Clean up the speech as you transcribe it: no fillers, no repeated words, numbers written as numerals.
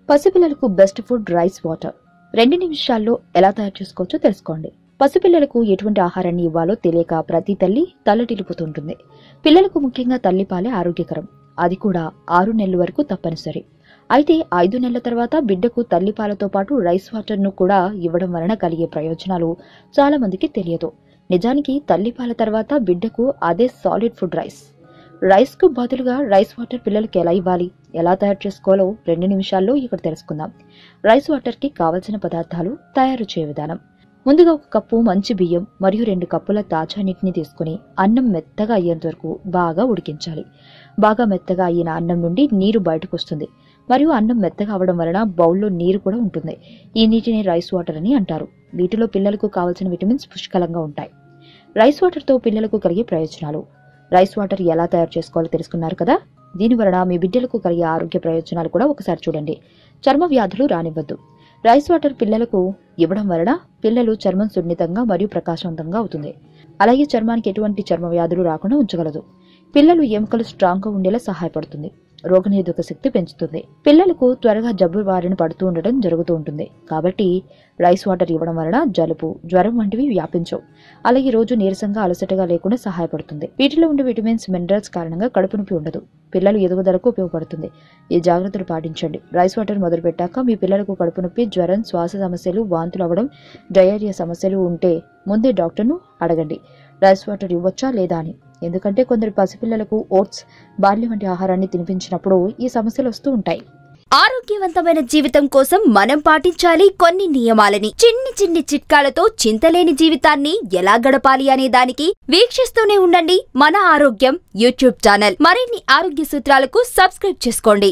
పసిపిల్లలకు best food rice water 2 నిమిషాల్లో ఎలా తయారు చేసుకోవచ్చో తెలుసుకోండి. పసిపిల్లలకు ఎటువంటి ఆహారాన్ని ఇవ్వాలో తెలియక ప్రతి తల్లి తల్లడిల్లిపోతుంటుంది. పిల్లలకు ముఖ్యంగా తల్లిపాలే ఆరోగ్యకరం. అది కూడా 6 నెలల వరకు తప్పనిసరి. అయితే 5 నెలల తర్వాత బిడ్డకు తల్లిపాలతో పాటు రైస్ వాటర్ను కూడా ఇవ్వడం వలన కలిగే ప్రయోజనాలు చాలా మందికి తెలియదు. నిజానికి తల్లిపాల తర్వాత బిడ్డకు అదే సాలిడ్ ఫుడ్ రైస్ కు బదులుగా రైస్ వాటర్ పిల్లలకి ఎలా ఇవ్వాలి, ఎలా తయారు చేసుకోవాలో 2 నిమిషాల్లో ఇక్కడ తెలుసుకుందాం. రైస్ వాటర్ కి కావలసిన పదార్థాలు, తయారు చేయ విధానం. ముందుగా 1 కప్పు మంచి బియ్యం మరియు 2 కప్పుల తాజా నీటిని తీసుకుని అన్నం మెత్తగా అయ్యేంత వరకు బాగా ఉడికించాలి. బాగా మెత్తగా అయిన అన్నం నుండి నీరు బయటకు వస్తుంది మరియు అన్నం మెత్తగా అవడం వలన బౌల్లో నీరు కూడా ఉంటుంది. ఈ నీటిని రైస్ వాటర్ అని అంటారు. వీటిలో పిల్లలకు కావలసిన విటమిన్స్ పుష్కలంగా ఉంటాయి. రైస్ వాటర్ తో పిల్లలకు కలిగే ప్రయోజనాలు. రైస్ వాటర్ ఎలా తయారు చేసుకోవాలో తెలుసుకున్నారు కదా. దీని వలన మీ బిడ్డలకు కలిగే ఆరోగ్య ప్రయోజనాలు కూడా ఒకసారి చూడండి. చర్మ వ్యాధులు రానివ్వద్దు. రైస్ వాటర్ పిల్లలకు ఇవ్వడం వలన పిల్లలు చర్మం సున్నితంగా మరియు ప్రకాశవంతంగా అవుతుంది. అలాగే చర్మానికి ఎటువంటి చర్మ వ్యాధులు రాకుండా ఉంచగలదు. పిల్లలు ఎముకలు స్ట్రాంగ్ గా ఉండేలా సహాయపడుతుంది. రోగనిరోధక శక్తి పెంచుతుంది. పిల్లలకు త్వరగా జబ్బు బారిన పడుతూ ఉండడం జరుగుతూ ఉంటుంది. కాబట్టి రైస్ వాటర్ ఇవ్వడం వలన జలుబు, జ్వరం వంటివి వ్యాపించవు. అలాగే రోజు నీరసంగా అలసటగా లేకుండా సహాయపడుతుంది. వీటిలో ఉండే విటమిన్స్, మినరల్స్ కారణంగా కడుపు నొప్పి ఉండదు. పిల్లలు ఎదుగుదలకు ఉపయోగపడుతుంది. ఈ జాగ్రత్తలు పాటించండి. రైస్ వాటర్ మొదలు పెట్టాక మీ పిల్లలకు కడుపు నొప్పి, జ్వరం, శ్వాస సమస్యలు, వాంతులు అవ్వడం, డయేరియా సమస్యలు ఉంటే ముందే డాక్టర్ను అడగండి రైస్ వాటర్ ఇవ్వచ్చా లేదా అని. ఎందుకంటే కొందరు పసిపిల్లలకు ఓట్స్, బార్లీ వంటి ఆహారాన్ని తినిపించినప్పుడు ఈ సమస్యలు వస్తూ ఉంటాయి. ఆరోగ్యవంతమైన జీవితం కోసం మనం పాటించాలి కొన్ని నియమాలని. చిన్ని చిట్కాలతో చింతలేని జీవితాన్ని ఎలా గడపాలి అనే దానికి వీక్షిస్తూనే ఉండండి మన ఆరోగ్యం యూట్యూబ్ ఛానల్. మరిన్ని ఆరోగ్య సూత్రాలకు సబ్స్క్రైబ్ చేసుకోండి.